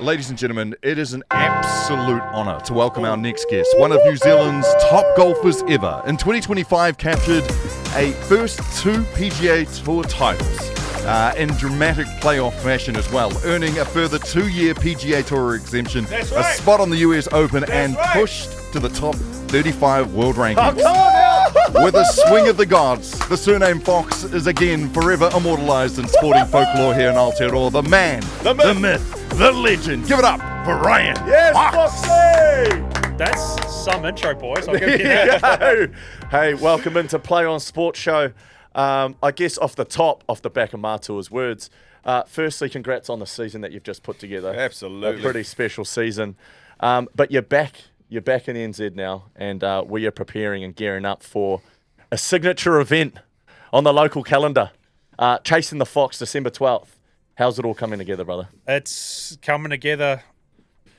Ladies and gentlemen, it is an absolute honour to welcome our next guest, one of New Zealand's top golfers ever. In 2025, captured a first 2 PGA Tour titles in dramatic playoff fashion as well, earning a further 2-year PGA Tour exemption, a spot on the US Open, and pushed to the top 35 world rankings. With a swing of the gods, the surname Fox is again forever immortalised in sporting folklore here in Aotearoa. The man, the myth, the legend. Give it up for Ryan. Yes, Foxy! That's some intro, boys. I'll give you that. Hey, welcome into Play On Sports Show. I guess off the back of Matua's words, firstly, congrats on the season that you've just put together. Absolutely. A pretty special season. But you're back in NZ now, and we are preparing and gearing up for a signature event on the local calendar. Chasing the Fox, December 12th. How's it all coming together, brother? It's coming together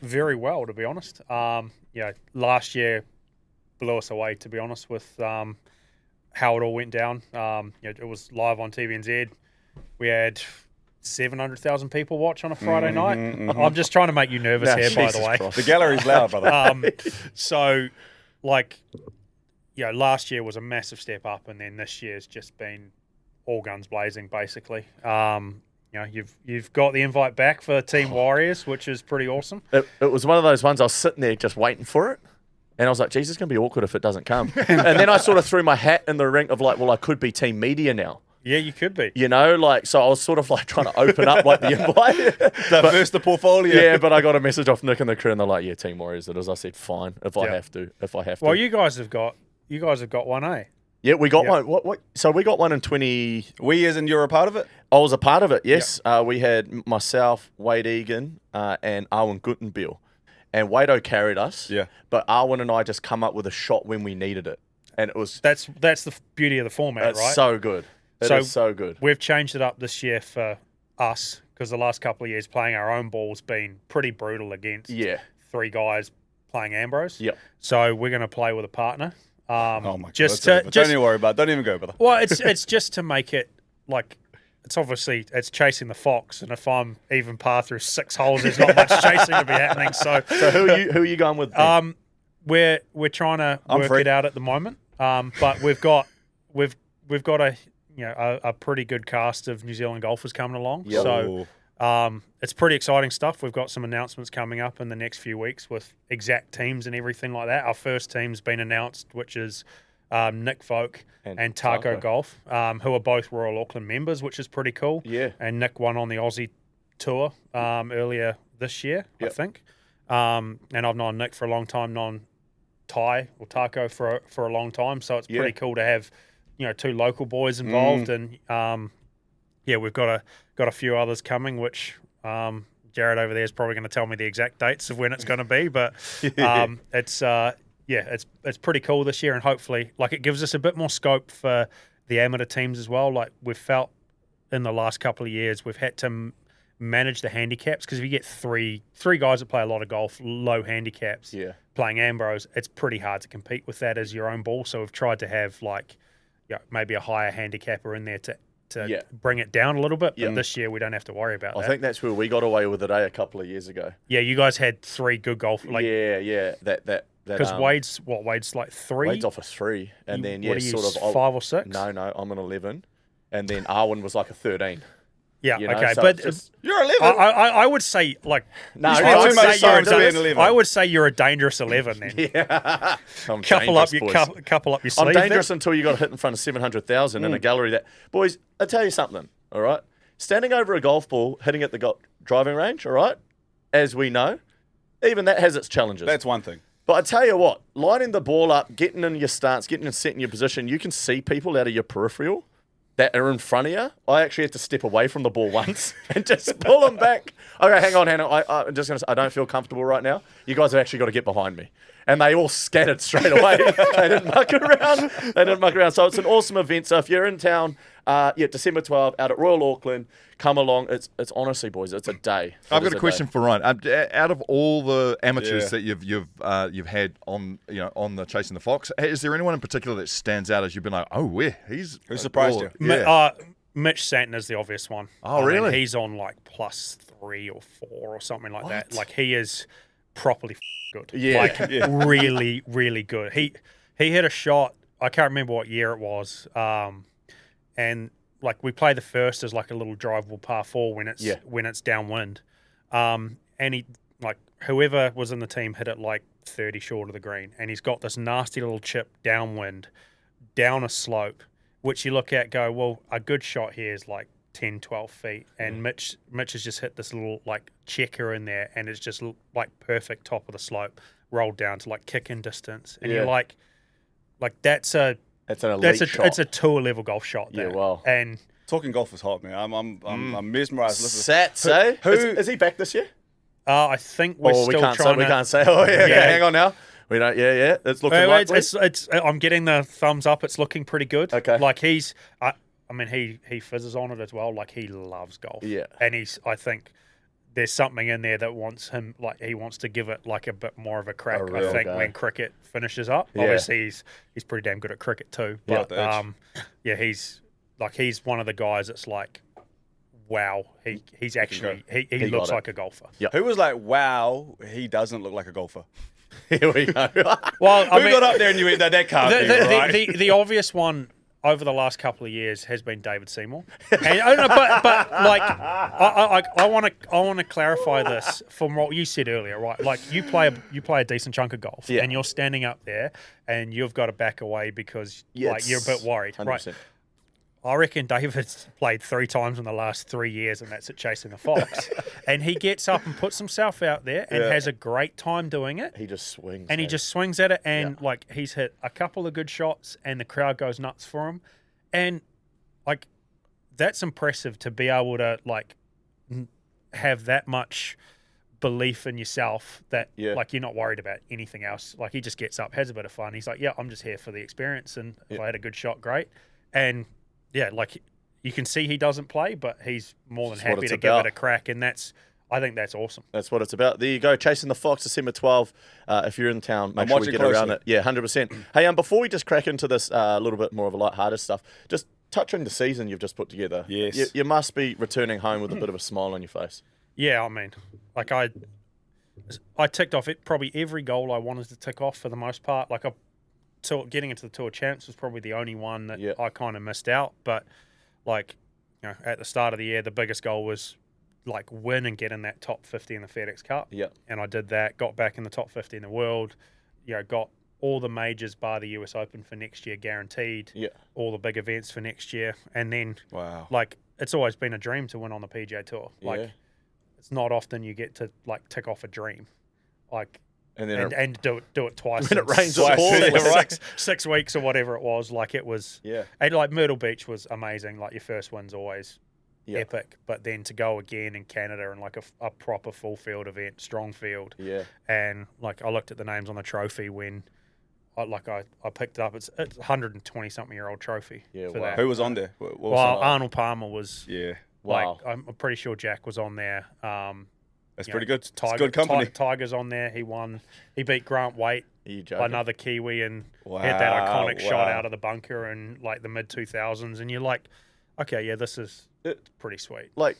very well, to be honest. Last year blew us away, to be honest, with how it all went down. It was live on TVNZ. We had 700,000 people watch on a Friday night. I'm just trying to make you nervous here, by the way. The gallery's loud, brother. Last year was a massive step up, and then this year's just been all guns blazing, basically. You've got the invite back for Team Warriors, which is pretty awesome. It was one of those ones I was sitting there just waiting for it. And I was like, geez, it's going to be awkward if it doesn't come. And then I sort of threw my hat in the ring of like, well, I could be Team Media now. Yeah, you could be. So I was sort of like trying to open up like the invite. Diverse the portfolio. Yeah, but I got a message off Nick and the crew, and they're like, yeah, Team Warriors it is. I said, fine, if I have to. Well, you guys have got one, eh? Yeah, we got one. What? So we got one in 20... We as in you're a part of it? I was a part of it, yes. We had myself, Wade Egan, and Arwen Gutenbiel. And Wado carried us. Yeah. But Arwen and I just come up with a shot when we needed it. And it was... That's the beauty of the format, right? It's so good. It is so good. We've changed it up this year for us, because the last couple of years playing our own ball's been pretty brutal against 3 guys playing Ambrose. Yep. So we're going to play with a partner. Oh my God. Don't even worry about it. Don't even go, brother. Well, it's just to make it like... It's chasing the fox, and if I'm even par through 6 holes, there's not much chasing to be happening. So who are you going with? We're trying to work it out at the moment. But we've got a pretty good cast of New Zealand golfers coming along. Yep. So it's pretty exciting stuff. We've got some announcements coming up in the next few weeks with exact teams and everything like that. Our first team's been announced, which is Nick Folk and Taco Golf, who are both Royal Auckland members, which is pretty cool. Yeah. And Nick won on the Aussie Tour earlier this year, I think. And I've known Nick for a long time, known Ty or Taco for a long time. So it's pretty cool to have 2 local boys involved, and we've got a few others coming, which Jared over there is probably going to tell me the exact dates of when it's going to be, but it's pretty cool this year, and hopefully, it gives us a bit more scope for the amateur teams as well. Like we've felt in the last couple of years, we've had to manage the handicaps, because if you get three guys that play a lot of golf, low handicaps, playing Ambrose, it's pretty hard to compete with that as your own ball. So we've tried to have maybe a higher handicapper in there to bring it down a little bit. But this year we don't have to worry about that. I think that's where we got away with it a couple of years ago. Yeah, you guys had 3 good golf. Because Wade's like 3. Wade's off a 3, and then what are you, 5 or 6? No, I'm an 11, and then Arwen was like a 13. Yeah, okay, so but you're 11. I would say I would say you're a dangerous 11 then. Yeah, couple up your sleeve. I'm dangerous until you got hit in front of 700,000 in a gallery. That boys, I tell you something. All right, standing over a golf ball, hitting at the driving range. All right, as we know, even that has its challenges. That's one thing. But I tell you what, lining the ball up, getting in your stance, getting set in your position, you can see people out of your peripheral that are in front of you. I actually had to step away from the ball once and just pull them back. Okay, hang on. I'm just going to say, I don't feel comfortable right now. You guys have actually got to get behind me. And they all scattered straight away. They didn't muck around. So it's an awesome event. So if you're in town, December 12th out at Royal Auckland, come along. It's honestly, boys, it's a day. I've got a question for Ryan. Out of all the amateurs that you've had on the Chasing the Fox, is there anyone in particular that stands out as you've been like, oh, who surprised you? Mitch Santner's the obvious one. Oh, really? He's on like +3 or 4 or something like that. Like he is properly good. Yeah. Like really, really good. He hit a shot. I can't remember what year it was. And like we play the first as like a little drivable par 4 when it's downwind. And he like whoever was in the team hit it like 30 short of the green, and he's got this nasty little chip downwind, down a slope, which you look at, go, well, a good shot here is like 10, 12 feet, and Mitch has just hit this little like checker in there, and it's just like perfect top of the slope, rolled down to like kick in distance, and you're like that's an elite shot. It's a tour level golf shot there. Yeah, wow. And talking golf is hot, man. I'm mesmerised. Sats, eh? Who is he back this year? I think we're still trying. We can't say. Oh yeah, hang on now. We don't. Yeah. It's looking likely. It's. I'm getting the thumbs up. It's looking pretty good. Okay. Like he's. I mean, he fizzes on it as well. Like he loves golf. Yeah. And I think there's something in there that wants him. Like he wants to give it like a bit more of a crack. I think when cricket finishes up. Yeah. Obviously, he's pretty damn good at cricket too. But he's one of the guys that's like, wow, he's actually he looks like a golfer. Yep. Who was like, wow, he doesn't look like a golfer? Here we go. Well, I mean, got up there and you went, that can't be right. The obvious one over the last couple of years has been David Seymour. And, but like I want to clarify this from what you said earlier, right? Like you play a decent chunk of golf, and you're standing up there and you've got to back away because like you're a bit worried, 100%. Right? I reckon David's played 3 times in the last 3 years, and that's at Chasing the Fox. And he gets up and puts himself out there and has a great time doing it. He just swings. And he just swings at it, and like he's hit a couple of good shots, and the crowd goes nuts for him. And like that's impressive to be able to like have that much belief in yourself that like you're not worried about anything else. Like he just gets up, has a bit of fun. He's like, yeah, I'm just here for the experience, and if I had a good shot, great. And yeah, like you can see he doesn't play, but he's more than happy to give it a crack, and I think that's awesome. That's what it's about. There you go, Chasing the Fox, December 12. If you're in town, make sure we get around it. Yeah, 100%. Hey, before we just crack into this a little bit more of a light-hearted stuff, just touch on the season you've just put together. Yes. You must be returning home with a bit of a smile on your face. Yeah, I mean, like I ticked off probably every goal I wanted to tick off for the most part. Like getting into the Tour Champs was probably the only one that I kind of missed out. But like, you know, at the start of the year, the biggest goal was like win and get in that top 50 in the FedEx Cup. Yeah. And I did that, got back in the top 50 in the world, you know, got all the majors bar the US Open for next year guaranteed. Yeah. All the big events for next year. And then like it's always been a dream to win on the PGA Tour. Like it's not often you get to like tick off a dream. Like and do it twice. When it rains, it 6 weeks or whatever it was. Like it was, and like Myrtle Beach was amazing. Like your first win's always epic, but then to go again in Canada and like a proper full field event, strong field. Yeah. And like I looked at the names on the trophy when I picked it up. It's 120 something year old trophy. Yeah. For that. Who was on there? What was Arnold Palmer was. Yeah. Like I'm pretty sure Jack was on there. That's pretty good. It's good company. Tiger's on there. He won. He beat Grant Waite, another Kiwi, and had that iconic shot out of the bunker in like the mid 2000s. And you're like, okay, yeah, this is pretty sweet. Like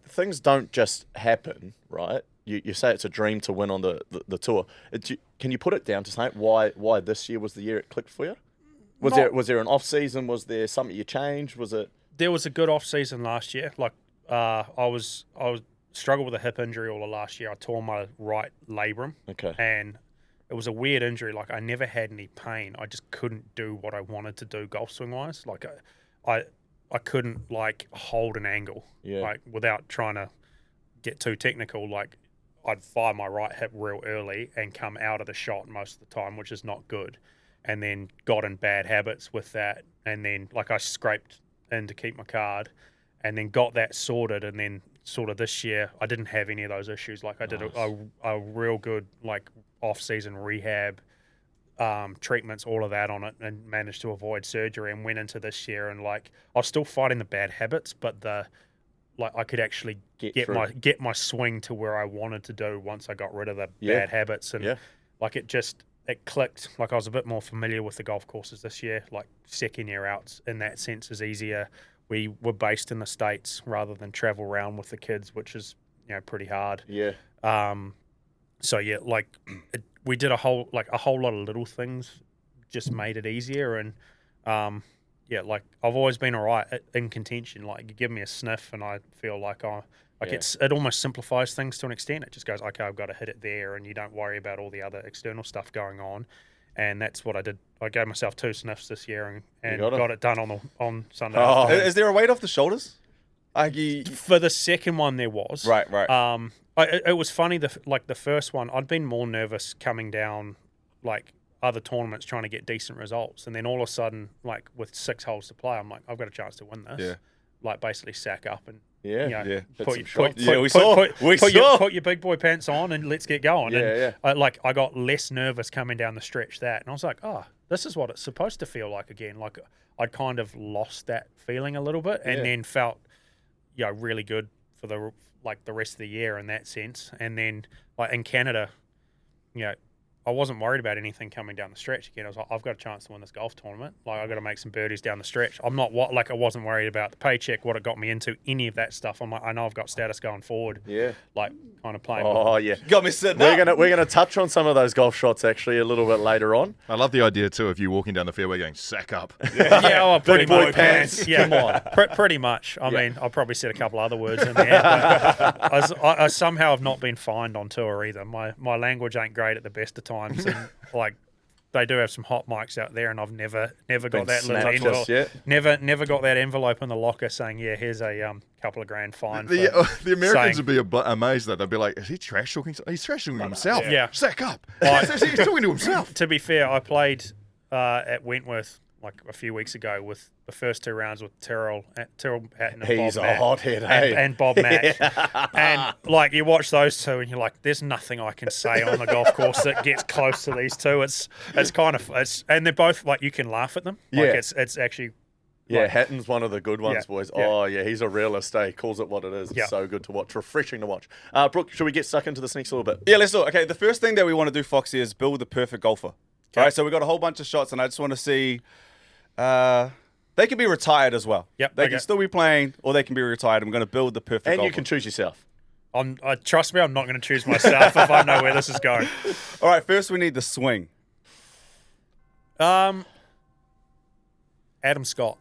things don't just happen, right? You say it's a dream to win on the tour. Can you put it down to something? Why this year was the year it clicked for you? Was there an off season? Was there something you changed? Was it? There was a good off season last year. Like I was struggled with a hip injury all of last year. I tore my right labrum. Okay. And it was a weird injury. Like I never had any pain. I just couldn't do what I wanted to do golf swing wise. Like I couldn't like hold an angle. Yeah. Like without trying to get too technical. Like I'd fire my right hip real early and come out of the shot most of the time, which is not good. And then got in bad habits with that. And then like I scraped in to keep my card and then got that sorted. And then sort of this year, I didn't have any of those issues. Like I did a real good like off-season rehab, treatments, all of that on it, and managed to avoid surgery. And went into this year and like I was still fighting the bad habits, but I could actually get my swing to where I wanted to do once I got rid of the bad habits. And like it clicked. Like I was a bit more familiar with the golf courses this year. Like second year outs in that sense is easier. we were based in the States rather than travel around with the kids, which is, pretty hard. Yeah. So yeah, like we did a whole lot of little things, just made it easier. And like I've always been all right in contention. Like you give me a sniff, and I feel like it almost simplifies things to an extent. It just goes, okay, I've got to hit it there, and you don't worry about all the other external stuff going on. And that's what I did. I gave myself 2 sniffs this year and got it done on Sunday. Oh, is there a weight off the shoulders? For the second one, there was. Right. It was funny. The first one, I'd been more nervous coming down, like other tournaments, trying to get decent results, and then all of a sudden, like with 6 holes to play, I'm like, I've got a chance to win this. Yeah. Like basically sack up and Put your big boy pants on and let's get going. I got less nervous coming down the stretch and I was like, oh, this is what it's supposed to feel like again. Like I'd kind of lost that feeling a little bit and then felt really good for the rest of the year in that sense. And then like in Canada, I wasn't worried about anything coming down the stretch again. I was like, I've got a chance to win this golf tournament. Like, I've got to make some birdies down the stretch. I wasn't worried about the paycheck, what it got me into, any of that stuff. I'm like, I know I've got status going forward. Yeah. Like, kind of playing. Oh, yeah. Got me sitting We're gonna touch on some of those golf shots actually a little bit later on. I love the idea too of you walking down the fairway going, sack up. Pretty boy much. pants. Yeah, come on. Pretty much. I mean, I'll probably said a couple other words in there. But I somehow have not been fined on tour either. My language ain't great at the best of times. And like, they do have some hot mics out there, and I've never got that little envelope. Never got that envelope in the locker saying, "Yeah, here's a couple of grand fine." The Americans would be amazed though. They'd be like, "Is he trash talking? He's trash talking himself. Yeah. Sack up. He's talking to himself." To be fair, I played at Wentworth like a few weeks ago with the first 2 rounds with Tyrrell Hatton and He's Bob a Mack, hothead, hey? and Bob Mack. And like you watch those two and you're like, there's nothing I can say on the golf course that gets close to these two. It's kind of and they're both like, you can laugh at them. Like it's actually Hatton's one of the good ones, boys. Yeah. Oh, yeah, he's a realist, eh? He calls it what it is. It's so good to watch. Refreshing to watch. Brook, should we get stuck into the sneaks a little bit? Yeah, let's do it. Okay, the first thing that we want to do, Foxy, is build the perfect golfer. All right, so we've got a whole bunch of shots, and I just want to see... they can be retired as well. Yep. They can still be playing, or they can be retired. I'm going to build the perfect golfer. And you can choose yourself. Trust me, I'm not going to choose myself if I know where this is going. All right, first we need the swing. Adam Scott.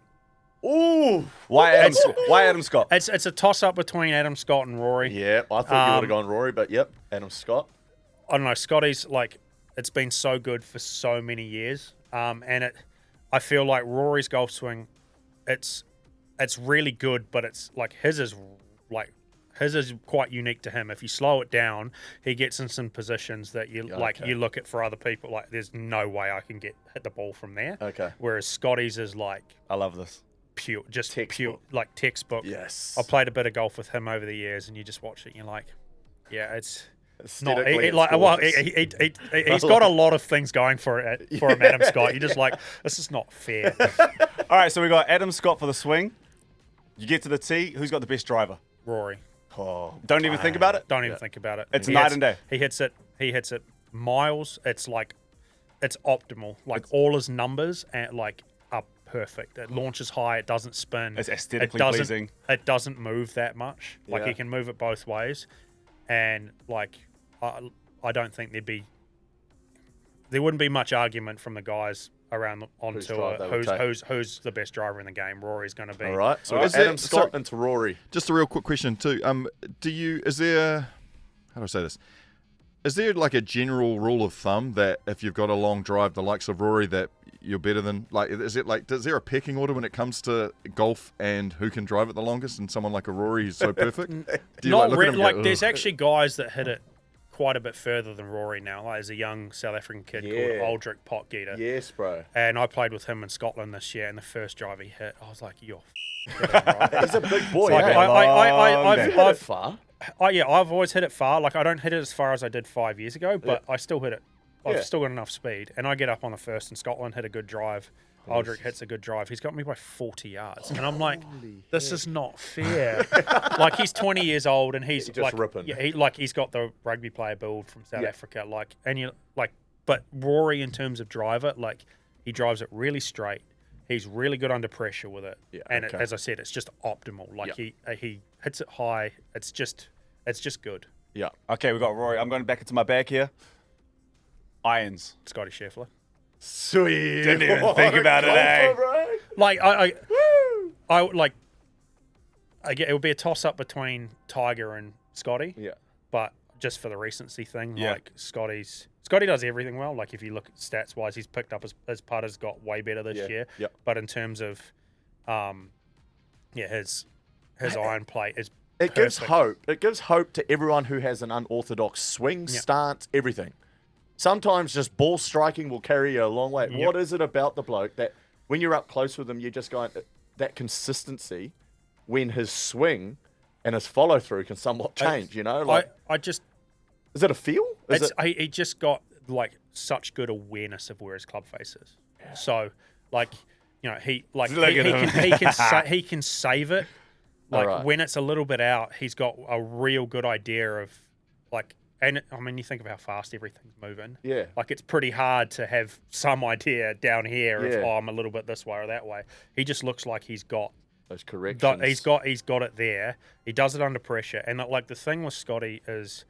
Ooh. Why Adam Scott? It's a toss-up between Adam Scott and Rory. Yeah, I thought you would have gone Rory, but yep, Adam Scott. I don't know, Scotty's like, it's been so good for so many years. And I feel like Rory's golf swing, it's really good, but it's like his is quite unique to him. If you slow it down, he gets in some positions that you look at for other people, like there's no way I can hit the ball from there. Okay. Whereas Scotty's is like, I love this. Pure, just textbook. pure, like textbook. Yes. I played a bit of golf with him over the years, and you just watch it, and you're like, yeah, it's not. Aesthetically, He's got a lot of things going for him, Adam Scott. You're just like, this is not fair. All right, so we got Adam Scott for the swing. You get to the tee. Who's got the best driver? Rory. Oh, don't even think about it. Don't even think about it. It's night and day. He hits it miles. It's like, it's optimal. Like all his numbers are perfect. It launches high. It doesn't spin. It's aesthetically pleasing. It doesn't move that much. Like he can move it both ways, and like I don't think there wouldn't be much argument from the guys around on tour who's the best driver in the game. Rory's going to be. All right. So Adam Scott into Rory. Just a real quick question too. Is there, how do I say this? Is there like a general rule of thumb that if you've got a long drive, the likes of Rory, that you're better than, like, is there a pecking order when it comes to golf and who can drive it the longest, and someone like a Rory who's so perfect? There's actually guys that hit it quite a bit further than Rory now. Like, there's a young South African kid called Autex Acoustics. Yes, bro. And I played with him in Scotland this year, and the first drive he hit, I was like, you're right. He's a big boy. Like, I've hit it far. I've always hit it far. Like, I don't hit it as far as I did 5 years ago, but I still hit it. I've still got enough speed. And I get up on the first in Scotland, hit a good drive. Aldrich hits a good drive. He's got me by 40 yards. And I'm like, this is not fair. Like, he's 20 years old and he's just like, ripping. Yeah, he's got the rugby player build from South Africa. But Rory, in terms of driver, like, he drives it really straight. He's really good under pressure with it. Yeah, and okay. as I said, it's just optimal. Like he hits it high. It's just good. Yeah. Okay, we got Rory. I'm going back into my bag here. Irons. Scotty Scheffler. Sweet. Didn't even think about it, eh? Like I like. I get it would be a toss up between Tiger and Scotty. Yeah. But just for the recency thing, Yeah. like Scotty does everything well. Like if you look at stats wise, he's picked up his putters got way better this year. Yep. But in terms of, his iron play is. It gives perfect. hope. It gives hope to everyone who has an unorthodox swing, stance, everything. Sometimes just ball striking will carry you a long way. Yep. What is it about the bloke that when you're up close with him, you're just going, that consistency when his swing and his follow through can somewhat change, you know? Like, I just is it a feel? he just got like such good awareness of where his club face is. So like, you know, he can save it. Like Alright. when it's a little bit out, he's got a real good idea of like, and I mean, you think of how fast everything's moving. Yeah. Like it's pretty hard to have some idea down here Yeah. of, I'm a little bit this way or that way. He just looks like he's got those corrections. he's got it there. He does it under pressure. And like the thing with Scotty is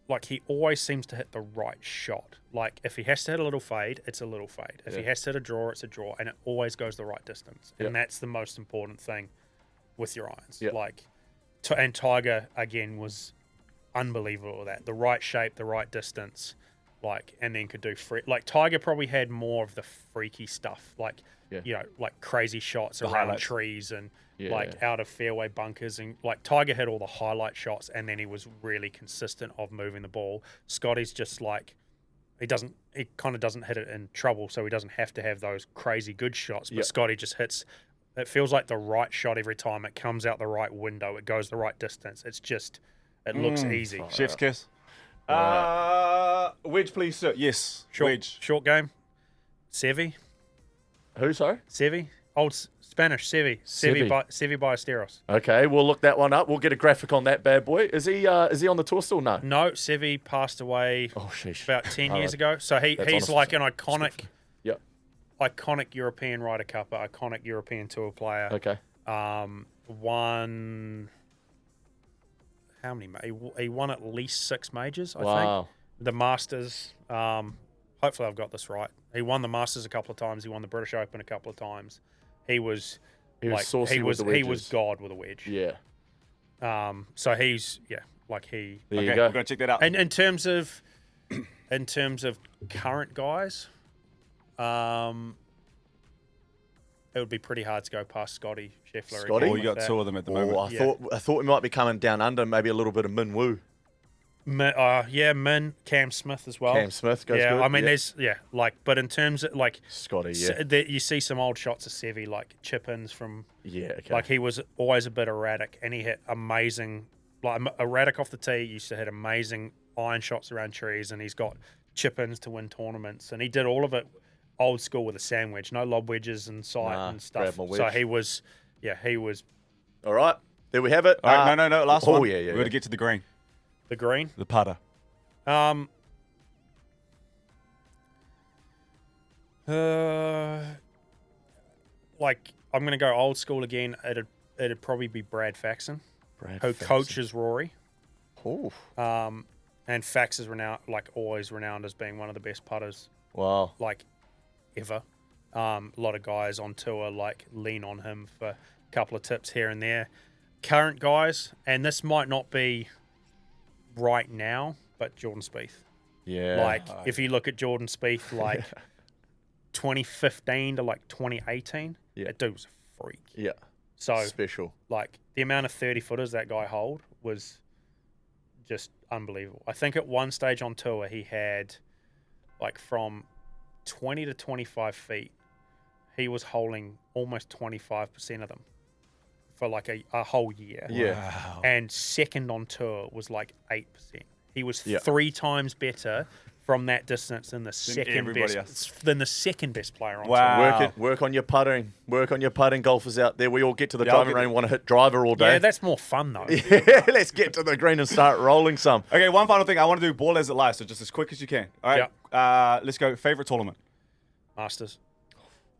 like he always seems to hit the right shot. Like if he has to hit a little fade, it's a little fade. If he has to hit a draw, it's a draw. And it always goes the right distance. And that's the most important thing with your irons. Yep. Like and Tiger again was unbelievable with that. The right shape, the right distance, like, and then could do like Tiger probably had more of the freaky stuff, like you know, like crazy shots around highlights. trees and like out of fairway bunkers, and like Tiger had all the highlight shots, and then he was really consistent of moving the ball. Scotty's just like he kind of doesn't hit it in trouble, so he doesn't have to have those crazy good shots. But Scotty just hits. It feels like the right shot every time. It comes out the right window. It goes the right distance. It's just, it looks easy. Chef's kiss. Wedge, please, sir. Yes. Wedge. Short game. Sevi. Who, sorry? Sevi. Old Spanish. Sevi. Sevi Ballesteros. Okay, we'll look that one up. We'll get a graphic on that bad boy. Is he on the tour still? No. No, Sevi passed away about 10 years ago. So he's like an iconic European Ryder Cupper, iconic European Tour player. Okay. Won how many? He won at least 6 majors, I think. The Masters. Hopefully, I've got this right. He won the Masters a couple of times. He won the British Open a couple of times. He was saucy with the wedges. He was God with a wedge. Yeah. So he's like he. There you Okay, go. we're going to check that out. And in terms of current guys, it would be pretty hard to go past Scotty Scheffler. Scotty? again Oh, you with got that. 2 of them at the Oh, moment. I thought we might be coming down under, maybe a little bit of Min Woo. Min, Cam Smith as well. Cam Smith goes good. I mean, there's but in terms of like Scotty, you see some old shots of Sevi, like chip-ins from. Yeah, okay. Like he was always a bit erratic, and he hit amazing, like erratic off the tee. He used to hit amazing iron shots around trees, and he's got chip-ins to win tournaments, and he did all of it old school with a sand wedge, no lob wedges and sight and stuff. grab my wedge. So he was. All right, there we have it. All right, no, last one. Yeah. We've got to get to the green. The green. The putter. Like I'm gonna go old school again. It'd probably be Brad Faxon, who coaches Rory. Ooh. And Fax is always renowned as being one of the best putters Wow. like ever. A lot of guys on tour like lean on him for a couple of tips here and there. Current guys, and this might not be right now, but Jordan Spieth. Yeah. Like if you look at Jordan Spieth, like 2015 to like 2018, that dude was a freak. Yeah. So Special. like the amount of 30 footers that guy hold was just unbelievable. I think at one stage on tour he had like from 20 to 25 feet, he was holding almost 25% of them for like a whole year. Yeah. Wow. And second on tour was like 8%. He was Yeah. 3 times better from that distance than the second everybody best player on Wow. tour. Work on your putting. Work on your putting, golfers out there. We all get to the Yeah, I'll driving get range and want to hit driver all day. Yeah, that's more fun though. Yeah, let's get to the green and start rolling some. Okay, one final thing. I want to do ball as it lies, so just as quick as you can. All right. Let's go. Favorite tournament? Masters.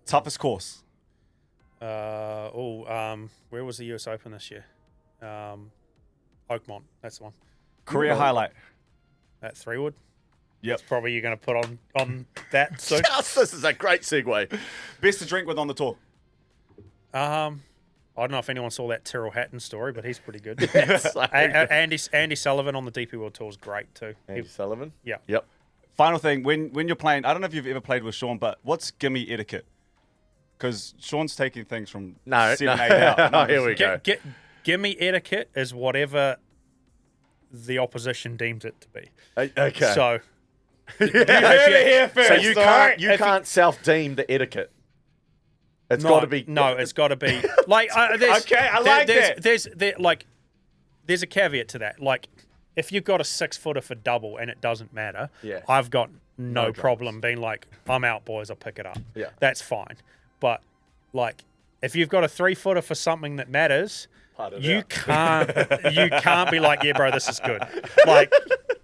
Toughest course. Where was the US Open this year? Oakmont, that's the one. Career highlight. At 3-wood. Yep. That's probably you're going to put on that soon. Yes, this is a great segue. Best to drink with on the tour. I don't know if anyone saw that Tyrrell Hatton story, but he's pretty good. Yes, Andy Sullivan on the DP World Tour is great too. Andy Sullivan? Yeah. Yep. Final thing, when you're playing, I don't know if you've ever played with Shaun, but what's gimme etiquette? Because Shaun's taking things from 7, 8 out. No, here we go. Gimme etiquette is whatever the opposition deems it to be. Okay. So, So you can't self-deem the etiquette. It's got to be. No, it's got to be like. Okay, I like that. There's a caveat to that. Like, if you've got a 6-footer for double and it doesn't matter, Yeah. I've got no dramas. problem being like, I'm out, boys. I'll pick it up. Yeah. That's fine. But like, if you've got a 3-footer for something that matters, you can't be like, yeah, bro, this is good. Like,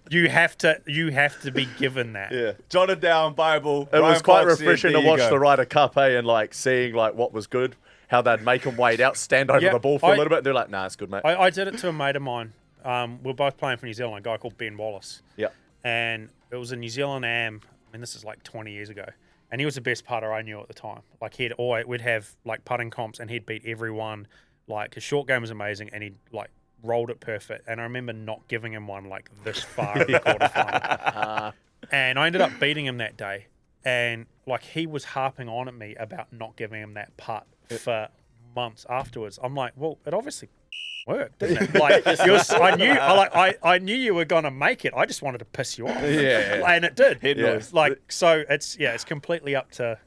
you have to be given that. Yeah. Jotted down Bible. It was Ryan quite Fox refreshing said, to watch "There you the go." Ryder Cup, and like seeing like what was good, how they'd make them wait out, stand over Yeah, the ball for a I- little bit. They're like, nah, it's good, mate. I did it to a mate of mine. We're both playing for New Zealand, a guy called Ben Wallace. Yeah. And it was a New Zealand Am. I mean, this is like 20 years ago. And he was the best putter I knew at the time. Like, we'd have like putting comps and he'd beat everyone. Like, his short game was amazing and he'd like rolled it perfect. And I remember not giving him one like this far in the quarterfinal. And I ended up beating him that day. And like, he was harping on at me about not giving him that putt for months afterwards. I'm like, well, it obviously worked, didn't it? Like, I knew you were gonna make it. I just wanted to piss you off. Yeah. And it did. Head noise. Like, so it's completely up to.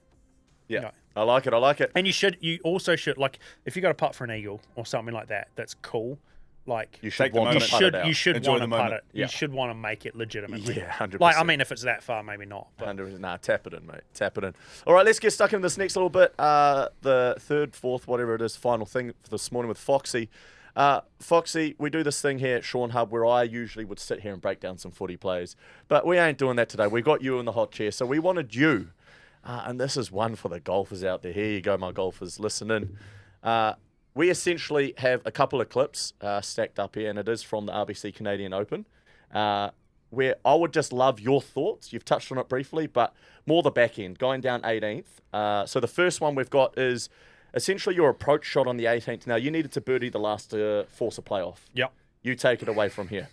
Yeah. You know. I like it. And you also should, like, if you got a putt for an eagle or something like that, that's cool. Like, You should Take the want moment. to putt it out. you should Enjoy want the to putt moment. it. Yeah. You should want to make it legitimately. Yeah, 100%. Like, I mean, if it's that far, maybe not. But 100%. Nah, tap it in, mate. Tap it in. All right, let's get stuck into this next little bit. The third, fourth, whatever it is, final thing for this morning with Foxy. Foxy, we do this thing here at Shaun Hub where I usually would sit here and break down some footy plays. But we ain't doing that today. We got you in the hot chair. So we wanted you. And this is one for the golfers out there. Here you go, my golfers. Listen in. We essentially have a couple of clips stacked up here, and it is from the RBC Canadian Open, where I would just love your thoughts. You've touched on it briefly, but more the back end, going down 18th. So the first one we've got is essentially your approach shot on the 18th. Now, you needed to birdie the last to force a playoff. Yep. You take it away from here.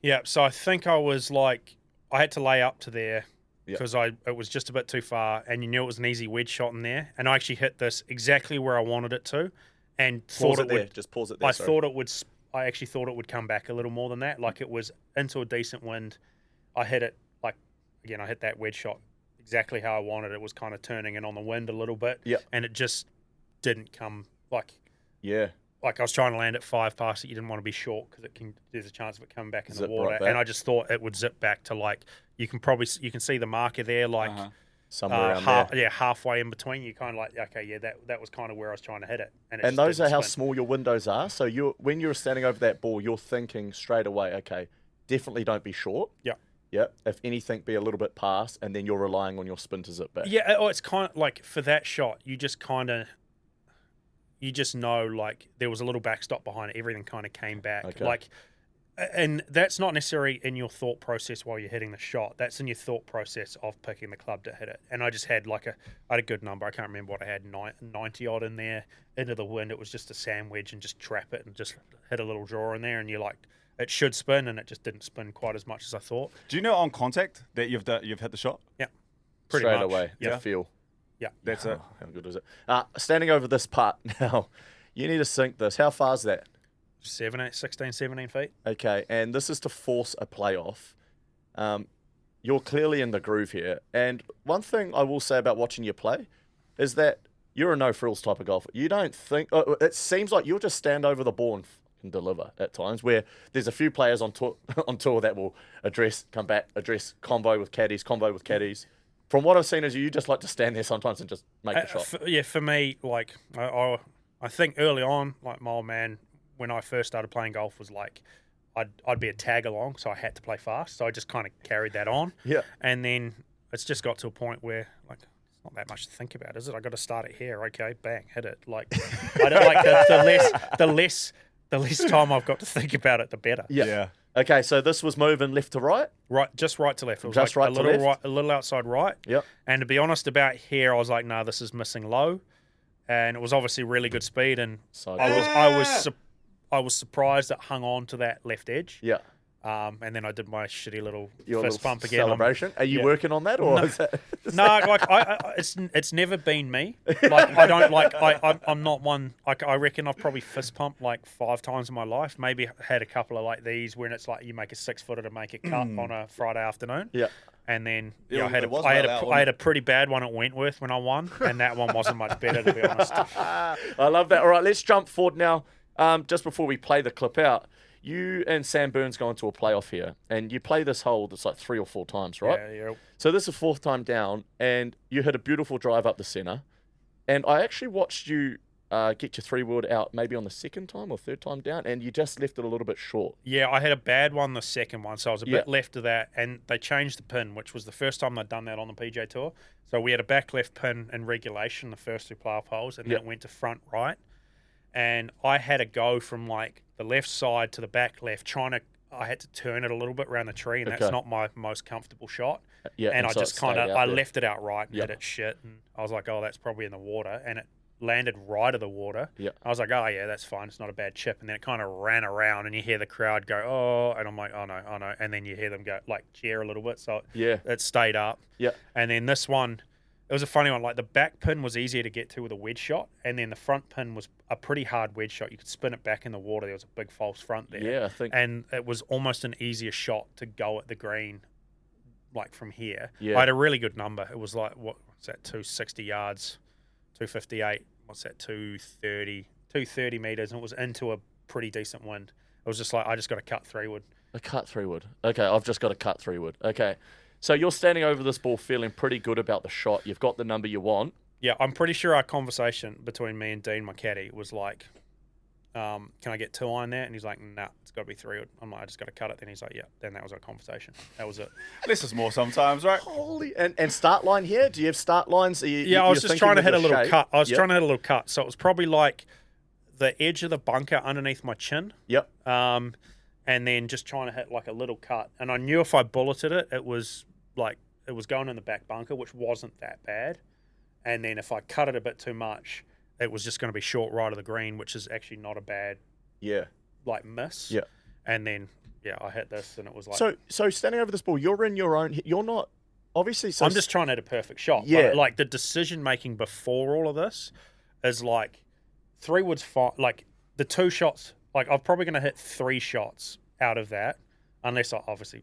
Yeah, so I think I was like, I had to lay up to there Yep. because it was just a bit too far, and you knew it was an easy wedge shot in there, and I actually hit this exactly where I wanted it to, and Pause thought it it there. would. Just pause it there. sorry. I actually thought it would come back a little more than that. Like, it was into a decent wind. I hit it I hit that wedge shot exactly how I wanted. It was kind of turning in on the wind a little bit, Yep. and it just didn't come Yeah. like I was trying to land it 5 past it. You didn't want to be short because there's a chance of it coming back in Zip the water. right back. And I just thought it would zip back to like, you can see the marker there, like Somewhere around there. halfway in between. You kind of like, okay, yeah, that was kind of where I was trying to hit it. It And just those are didn't how spin. small your windows are. So when you're standing over that ball, you're thinking straight away, okay, definitely don't be short. Yeah. Yep. If anything, be a little bit past, and then you're relying on your spin to zip back. Yeah, it's kind of like for that shot, you just know like there was a little backstop behind it. Everything kind of came back. Okay. Like, and that's not necessarily in your thought process while you're hitting the shot. That's in your thought process of picking the club to hit it. And I just had I had a good number. I can't remember what I had, 90 odd in there into the wind. It was just a sand wedge and just trap it and just hit a little draw in there. And you're like, it should spin, and it just didn't spin quite as much as I thought. Do you know on contact that you've hit the shot? Yeah, pretty Straight much. away. Yeah, The feel. yeah. That's it. How good is it? Standing over this putt now, you need to sink this. How far is that? 16, 17 feet. Okay, and this is to force a playoff. You're clearly in the groove here. And one thing I will say about watching you play is that you're a no-frills type of golfer. You don't think... it seems like you'll just stand over the ball and deliver at times, where there's a few players on tour that will come back, address combo with caddies. From what I've seen is you just like to stand there sometimes and just make the shot. For me, like, I think early on, like my old man, when I first started playing golf, was like, I'd be a tag along, so I had to play fast. So I just kind of carried that on. Yeah. And then it's just got to a point where, like, not that much to think about, is it? I got to start it here. Okay, bang, hit it. Like, I don't like the less time I've got to think about it, the better. Yeah. Okay, so this was moving left to right? Right, just right to left. It was Just like right to left? a little outside right. Yep. And to be honest, about here, I was like, no, this is missing low. And it was obviously really good speed. And So I was surprised it hung on to that left edge. Yeah. And then I did my shitty little Your fist little bump again. celebration. Are you yeah. working on that, or is that? No, like it's never been me. Like I don't like I'm not one. Like I reckon I've probably fist pumped like 5 times in my life. Maybe had a couple of like these when it's like you make a 6-footer to make a cut on a Friday afternoon. Yeah. And then Yeah, I had it was I like that, had a pretty bad one at Wentworth when I won, and that one wasn't much better, to be honest. I love that. All right, let's jump forward now. Just before we play the clip out, you and Sam Burns go into a playoff here, and you play this hole that's like 3 or 4 times, right? Yeah. So this is 4th time down, and you hit a beautiful drive up the centre. And I actually watched you get your 3-wood out maybe on the 2nd time or 3rd time down, and you just left it a little bit short. Yeah, I had a bad one the second one, so I was a bit Yeah. left of that, and they changed the pin, which was the first time they'd done that on the PGA Tour. So we had a back left pin in regulation the first 2 playoff holes, and then Yeah. it went to front right. And I had to go from like the left side to the back left, I had to turn it a little bit around the tree, and Okay. that's not my most comfortable shot. Yeah, And I so just it stayed out I there. left it out right and Yep. hit it shit, and I was like, oh, that's probably in the water, and it landed right of the water. Yeah. I was like, oh yeah, that's fine, it's not a bad chip, and then it kind of ran around, and you hear the crowd go, oh, and I'm like, oh no, and then you hear them go like cheer a little bit, so Yeah. it stayed up. Yeah. And then this one, it was a funny one. Like the back pin was easier to get to with a wedge shot, and then the front pin was a pretty hard wedge shot. You could spin it back in the water. There was a big false front there. Yeah, I think. And it was almost an easier shot to go at the green, like from here. Yeah. I had a really good number. It was like, what's that, 260 yards, 258. What's that, 230 meters, and it was into a pretty decent wind. It was just like, I just got to cut 3-wood. A cut 3-wood. Okay, I've just got a cut 3-wood. Okay. So you're standing over this ball feeling pretty good about the shot. You've got the number you want. Yeah, I'm pretty sure our conversation between me and Dean, my caddy, was like, can I get 2 iron there? And he's like, nah, it's got to be 3-wood. I'm like, I just got to cut it. Then he's like, yeah. Then that was our conversation. That was it. Less is more sometimes, right? Holy. And start line here? Do you have start lines? I was just trying to hit a little cut. I was Yep. trying to hit a little cut. So it was probably like the edge of the bunker underneath my chin. Yep. And then just trying to hit like a little cut. And I knew if I bulleted it, it was going in the back bunker, which wasn't that bad. And then if I cut it a bit too much, it was just going to be short right of the green, which is actually not a bad Yeah. like miss. Yeah. And then I hit this, and it was like, So standing over this ball, you're in your own. You're not obviously. So I'm just trying to hit a perfect shot. Yeah. But, like the decision making before all of this is like 3-wood's fine. Like the 2 shots, like I'm probably going to hit 3 shots out of that, unless I obviously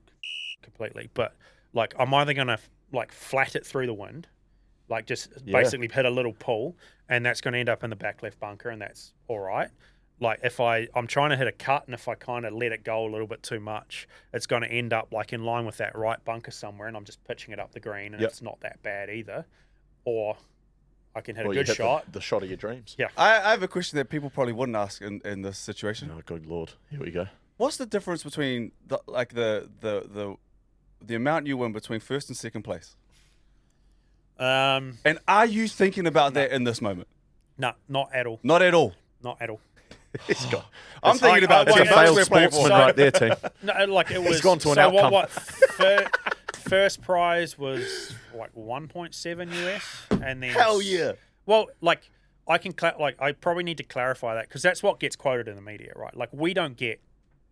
completely. But like I'm either going to like flat it through the wind, like just basically hit a little pull, and that's going to end up in the back left bunker, and that's all right. Like if I'm trying to hit a cut, and if I kind of let it go a little bit too much, it's going to end up like in line with that right bunker somewhere, and I'm just pitching it up the green, and it's not that bad either. Or I can hit a good shot. The shot of your dreams. Yeah. I have a question that people probably wouldn't ask in this situation. Oh, good lord. Here we go. What's the difference between the amount you win between 1st and 2nd place? And are you thinking about that in this moment? No, not at all. Not at all. Not at all. I'm thinking about That's two a votes failed we're playing for. sportsman right there, team. No, like it was. gone to an so outcome. What first prize was like 1.7 US, and then Hell yeah. Well, like I can I probably need to clarify that because that's what gets quoted in the media, right? Like we don't get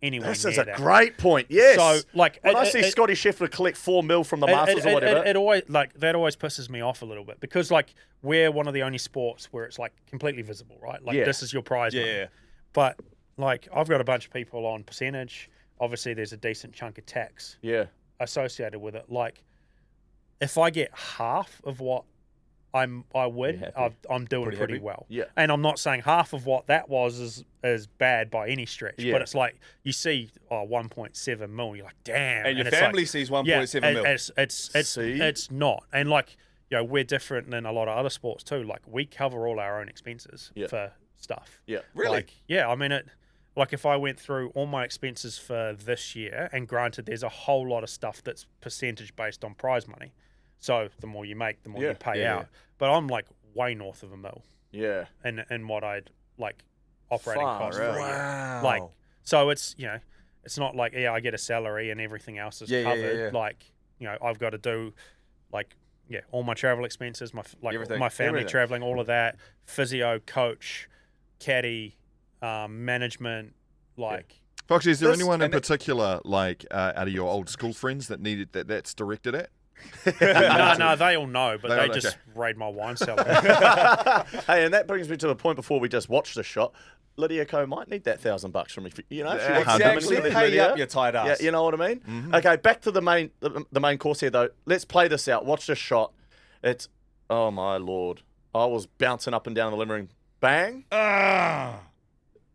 anywhere This near is a that. great point. Yes. So like when I see Scotty Scheffler collect $4 million from the Masters or whatever, it always that always pisses me off a little bit because like we're one of the only sports where it's like completely visible, right? Like this is your prize money. Yeah. But like I've got a bunch of people on percentage. Obviously, there's a decent chunk of tax associated with it. Like if I get half of what I win, I'm doing pretty well. Yeah. And I'm not saying half of what that was is bad by any stretch. Yeah. But it's like you see 1.7 mil, you're like, damn. And your it's family like, sees 1.7 mil. It's not. And like, you know, we're different than a lot of other sports too. Like we cover all our own expenses for stuff. Yeah. Really? Like, yeah. I mean, like if I went through all my expenses for this year, and granted, there's a whole lot of stuff that's percentage based on prize money. So the more you make, the more you pay Yeah, out. But I'm like way north of $1 million Yeah. in what I'd like operating Far costs for a out. year. Wow. Like, so it's, you know, it's not like, I get a salary and everything else is covered. Like, you know, I've got to do like, all my travel expenses, my Everything. my family Everything. traveling, all of that, physio, coach, caddy, management, like. Foxy, is there This- anyone in and it- particular, like out of your old school friends, that needed that's directed at? No, they all know, but They they all know, just okay. raid my wine cellar. Hey, and that brings me to the point before we just watched the shot. Lydia Co might need that $1,000 from me. You know, if she wants to come and Exactly. live Pay Lydia. up your tight ass. Yeah, you know what I mean? Okay, back to the main course here, though. Let's play this out. Watch this shot. It's, oh, my Lord. I was bouncing up and down the living room. Bang.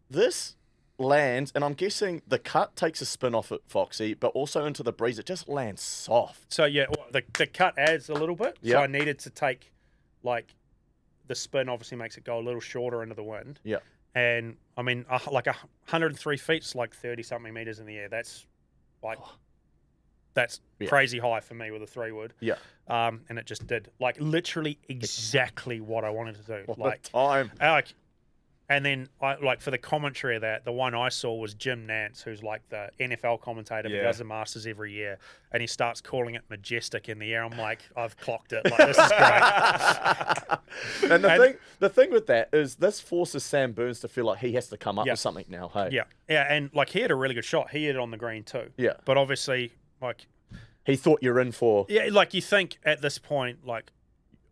This lands, and I'm guessing the cut takes a spin off it, Foxy, but also into the breeze. It just lands soft. So the cut adds a little bit. Yep. So I needed to take like the spin obviously makes it go a little shorter into the wind. Yeah. And I mean, like 103 feet is like 30 something meters in the air. That's like that's crazy high for me with a 3-wood. Yeah. And it just did like literally exactly what I wanted to do. What like time. And then I like for the commentary of that, the one I saw was Jim Nantz, who's like the NFL commentator who does the Masters every year, and he starts calling it majestic in the air. I'm like, I've clocked it. Like this is great. And the thing with that is this forces Sam Burns to feel like he has to come up with something now. Hey. Yeah, and like he had a really good shot. He hit it on the green too. Yeah. But obviously, like He thought you're in for like you think at this point, like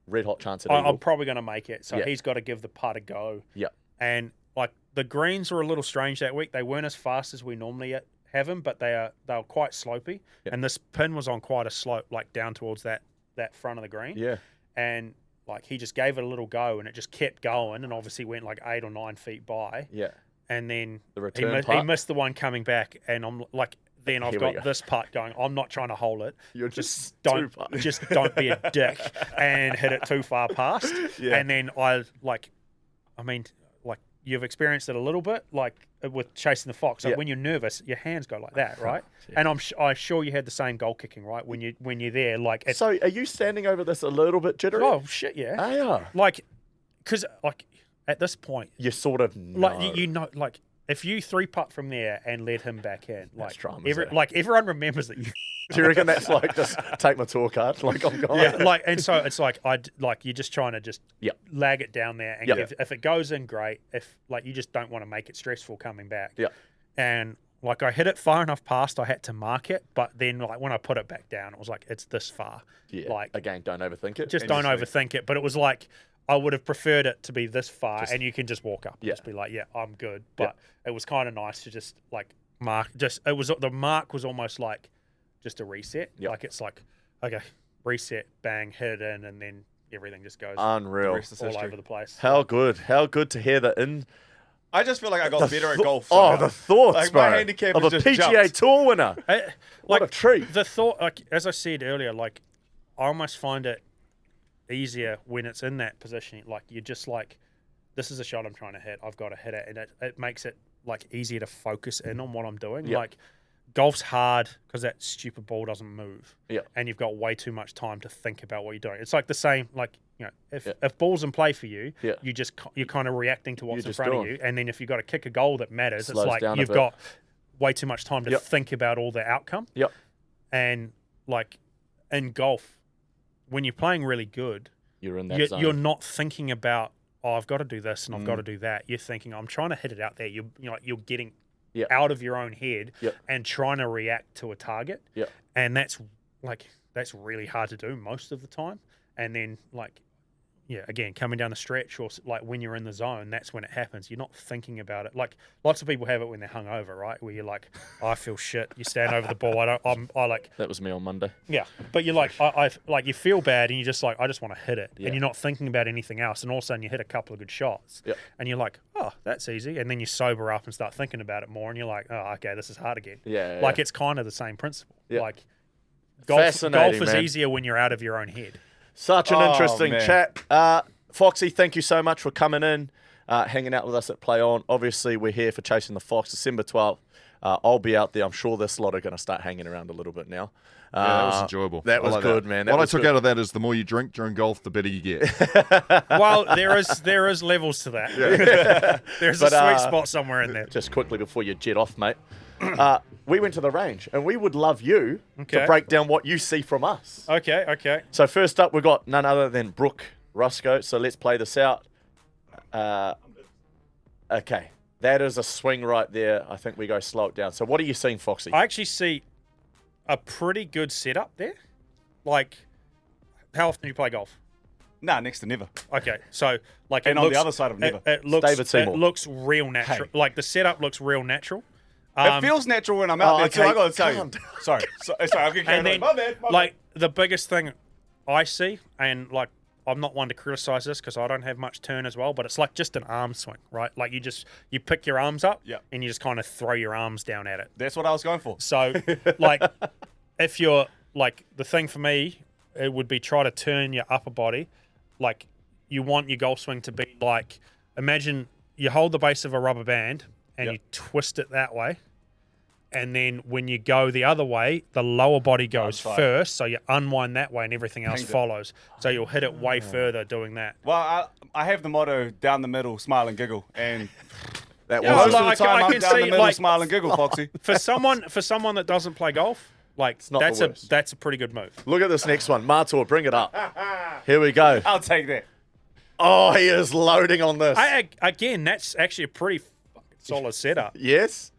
red hot chance at I'm eagle. probably going to make it. So he's got to give the putt a go. Yeah. And like the greens were a little strange that week. They weren't as fast as we normally have them, but they were quite slopey. Yep. And this pin was on quite a slope, like down towards that front of the green. Yeah. And like he just gave it a little go, and it just kept going, and obviously went like 8 or 9 feet by. Yeah. And then The return he missed the one coming back, and I'm like, then I've Here we got go. this putt going. I'm not trying to hold it. You're just don't too far. just don't be a dick and hit it too far past. Yeah. And then you've experienced it a little bit, like with chasing the fox. Like when you're nervous, your hands go like that, right? And I'm sure you had the same goal kicking, right? When you're there, like it's, So are you standing over this a little bit jittery? oh shit, yeah. Ah, yeah. Like, because like at this point, You sort of know. like you know, like if you 3-putt from there and let him back in, like dramas, eh? like everyone remembers that you. Do you reckon that's like just take my tour card? Like I'm going. Yeah, like, and so it's like you're just trying to just Yep. lag it down there, and if it goes in, great. If like you just don't want to make it stressful coming back. Yeah. And like I hit it far enough past, I had to mark it, but then like when I put it back down, it was like it's this far. Yeah. Like Again, don't overthink it. just And don't just overthink it. But it was like I would have preferred it to be this far, and you can just walk up and Yeah. just be like, yeah, I'm good. But it was kind of nice to just like mark. The mark was almost like just a reset. Yep. Like it's like, okay, reset, bang, hit it in, and then everything just goes Unreal. all over the place. How good to hear that in. I just feel like I got better at golf. Oh, somehow. the thoughts, Like, bro, my handicap of has a just PGA jumped. Tour winner. What a treat. The thought, like as I said earlier, like I almost find it easier when it's in that position. Like you're just like, this is a shot I'm trying to hit. I've got to hit it, and it makes it like easier to focus in on what I'm doing. Yep. Like golf's hard because that stupid ball doesn't move. Yep. And you've got way too much time to think about what you're doing. It's like the same, like, you know, if ball's in play for you, you're kind of reacting to what's You're in just front doing. of you. And then if you've got to kick a goal that matters, Slows it's like down a you've bit. got way too much time to think about all the outcome. Yep. And like in golf, when you're playing really good, You're in that zone. you're not thinking about, oh, I've got to do this and I've got to do that. You're thinking, I'm trying to hit it out there. You're getting out of your own head and trying to react to a target. Yep. And that's really hard to do most of the time. And then like, again, coming down the stretch or like when you're in the zone, that's when it happens. You're not thinking about it. Like lots of people have it when they're hungover, right? Where you're like, I feel shit. You stand over the ball. I like. That was me on Monday. Yeah, but you're like, I like you feel bad, and you're just like, I just want to hit it, and you're not thinking about anything else, and all of a sudden you hit a couple of good shots, and you're like, oh, that's easy, and then you sober up and start thinking about it more, and you're like, oh, okay, this is hard again. Like it's kind of the same principle. Like golf is man. easier when you're out of your own head. Such an interesting man. chat. Foxy, thank you so much for coming in, hanging out with us at Play On. Obviously, we're here for Chasing the Fox, December 12th. I'll be out there. I'm sure this lot are going to start hanging around a little bit now. Yeah, that was enjoyable. That was good, man. That What I was took good. out of that is the more you drink during golf, the better you get. Well, there is levels to that. There's a sweet spot somewhere in there. Just quickly before you jet off, mate. We went to the range, and we would love you to Okay. break down what you see from us. Okay. So first up, we've got none other than Brook, Ruscoe. So let's play this out. Okay. That is a swing right there. I think we go slow it down. So what are you seeing, Foxy? I actually see a pretty good setup there. Like, how often do you play golf? Nah, next to never. Okay, so like, And it on the looks, other side of never. it looks David Seymour. it looks real natural. Hey. Like the setup looks real natural. It feels natural when I'm out there, too. okay. I got to tell Calm you. down. Sorry, I'm getting And carried away. then, My bad. like, the biggest thing I see, and like, I'm not one to criticize this because I don't have much turn as well, but it's like just an arm swing, right? Like you pick your arms up Yeah. and you just kind of throw your arms down at it. That's what I was going for. So, like, if you're like, the thing for me, it would be try to turn your upper body. Like, you want your golf swing to be like, imagine you hold the base of a rubber band and Yep. you twist it that way. And then when you go the other way, the lower body goes side. first. So you unwind that way and everything else Hangs it. follows. So you'll hit it way further doing that. Well, I have the motto, down the middle, smile and giggle. And That Yeah, was most like, of the I time, can I'm down see, the middle, like- smile and giggle, Foxy. For someone that doesn't play golf, like not the that's worst. that's a pretty good move. Look at this next one. Martor, bring it up. Here we go. I'll take that. Oh, he is loading on this. Again, that's actually a pretty fucking solid setup. Yes.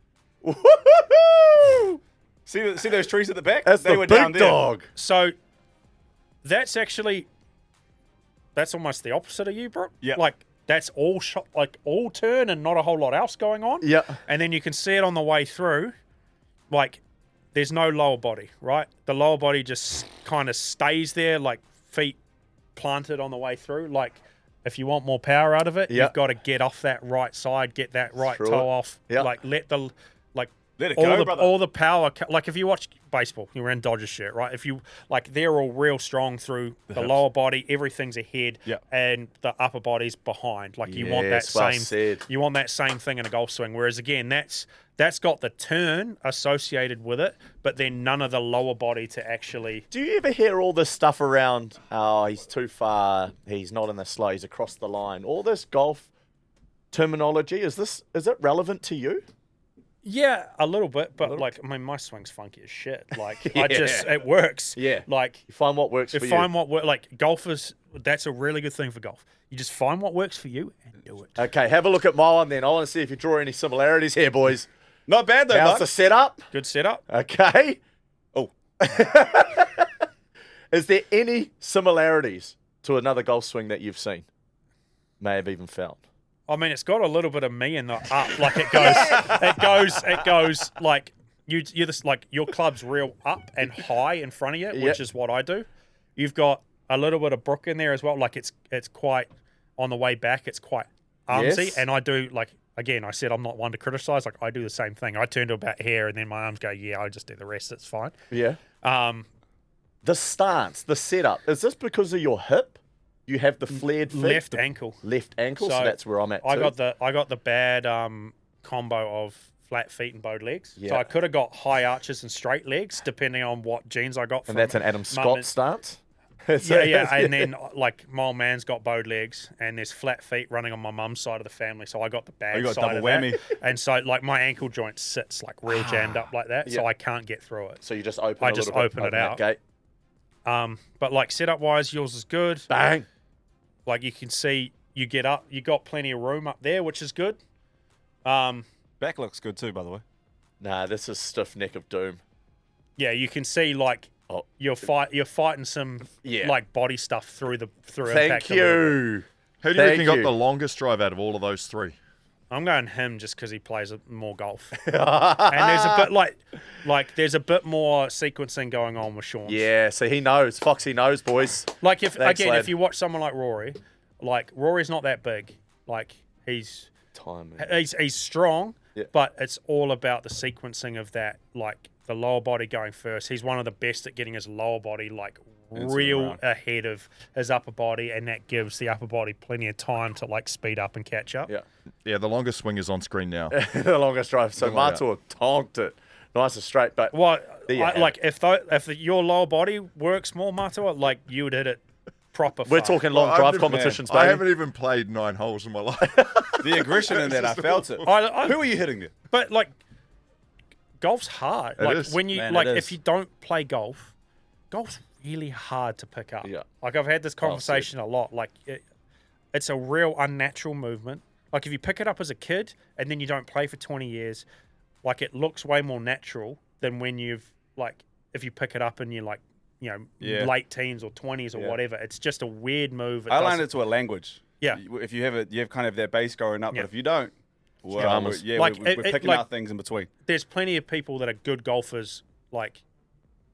Woo-hoo-hoo-hoo! See those trees at the back? That's They the were down big there. dog. So that's almost the opposite of you, Brook. Yeah. Like that's all shot, like all turn and not a whole lot else going on. Yeah. And then you can see it on the way through. Like there's no lower body, right? The lower body just kind of stays there, like feet planted on the way through. Like if you want more power out of it, Yeah. you've got to get off that right side, get that right Through toe it. off. Yeah. Like let Let it all go, the brother. all the power. Like if you watch baseball, you're in Dodgers shirt, right? If you like, they're all real strong through the hips. lower body. Everything's ahead, Yeah. and the upper body's behind. Like you want that Yes, well same. said. You want that same thing in a golf swing. Whereas again, that's got the turn associated with it, but then none of the lower body to actually. Do you ever hear all this stuff around, oh, he's too far, he's not in the slow, he's across the line? All this golf terminology, is it relevant to you? Yeah, a little bit, but like, I mean, my swing's funky as shit. Like, Yeah. it works. Yeah. Like, You find what works for you. find what works. Like, golfers, that's a really good thing for golf. You just find what works for you and do it. Okay, have a look at my one then. I want to see if you draw any similarities here, boys. Not bad, though, How's Marc. the setup? Good setup. Okay. Oh. Is there any similarities to another golf swing that you've seen? May have even found. I mean, it's got a little bit of me in the up. Like it goes like you're just like your club's real up and high in front of you, Yep. which is what I do. You've got a little bit of Brook in there as well. Like it's quite on the way back. It's quite armsy, Yes. and I do like again. I said I'm not one to criticize. Like I do the same thing. I turn to about here, and then my arms go. Yeah, I just do the rest. It's fine. Yeah. The stance, the setup, is this because of your hip? You have the flared feet? left ankle. Left ankle, so that's where I'm at I too. got the bad combo of flat feet and bowed legs. Yeah. So I could have got high arches and straight legs depending on what genes I got from And that's an Adam Scott mum and- stance? Yeah. And then like my old man's got bowed legs and there's flat feet running on my mum's side of the family. So I got the bad you got side double of whammy. that. And so like my ankle joint sits like real jammed up like that. So Yeah. I can't get through it. So you just open I a just little bit, open it that out. Gate. But like setup wise, yours is good. Bang. Like you can see you get up, you got plenty of room up there, which is good. Back looks good, too, by the way. Nah, this is stiff neck of doom. Yeah, you can see like Oh, you're fighting some Yeah. like body stuff through thank impact a little bit. you. Who do you reckon Thank got you. the longest drive out of all of those three? I'm going him just because he plays more golf, and there's a bit like there's a bit more sequencing going on with Shaun. Yeah, see, he knows. Foxy knows, boys. Like if Thanks, again, lad. if you watch someone like Rory, like Rory's not that big. Like he's Timing. he's strong, Yeah. but it's all about the sequencing of that, like the lower body going first. He's one of the best at getting his lower body like real around. ahead of his upper body, and that gives the upper body plenty of time to like speed up and catch up. Yeah. Yeah, the longest swing is on screen now. the longest drive. So Look like Matua tonked it nice and straight. But Well, There you have like if your lower body works more, Matua, like you would hit it proper. we're far. talking long I've drive never- competitions, I baby. haven't even played 9 holes in my life. The aggression in that, I felt it. I- Who are you hitting there? But like, golf's hard. It like is. when you Man, like it if is. you don't play golf, golf's really hard to pick up. Yeah. Like I've had this conversation a lot. Like it's a real unnatural movement. Like if you pick it up as a kid and then you don't play for 20 years, like it looks way more natural than when you've like if you pick it up and you're like late teens or 20s or Yeah. whatever. It's just a weird move. I learned it to a language. Yeah. If you have you have kind of that base growing up, Yeah. but if you don't, well, Dramas. Like, we're picking like- out things in between. There's plenty of people that are good golfers like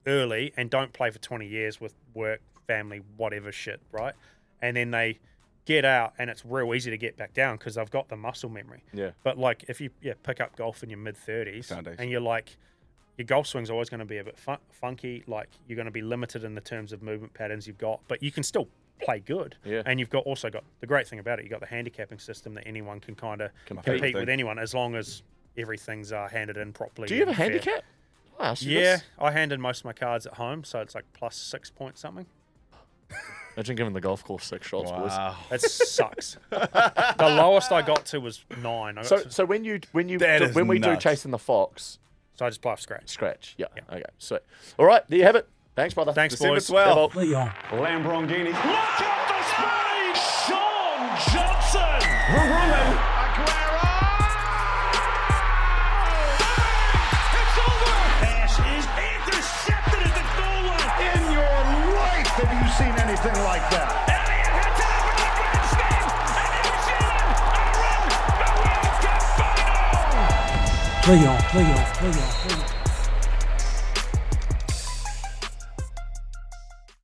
early and don't play for 20 years with work, family, whatever shit, right? And then they get out and it's real easy to get back down because they've got the muscle memory. Yeah. But like if you pick up golf in your mid 30s Foundation. and you're like your golf swing's always going to be a bit funky, like you're going to be limited in the terms of movement patterns you've got, but you can still play good. Yeah. And you've also got the great thing about it, you've got the handicapping system that anyone can kind of compete with anyone as long as everything's handed in properly. Do you have a and fair. handicap? I asked you Yeah, this. I handed most of my cards at home, so it's like plus 6 point something. Imagine giving the golf course 6 shots, boys. It sucks. The lowest I got to was 9. I got So when we That do is nuts. chasing the fox, so I just play off scratch. scratch. Yeah. Okay. So all right, there you have it. Thanks, brother. Thanks, December boys. 12th. Lamborghini. Look out the speed! Shaun Johnson! Aguero! It's over! Pass is intercepted at the goal line. In your life have you seen anything like that? Elliott hits it over the grand stand, and New Zealand are in the World Cup final! Play on, play on, play on, play on.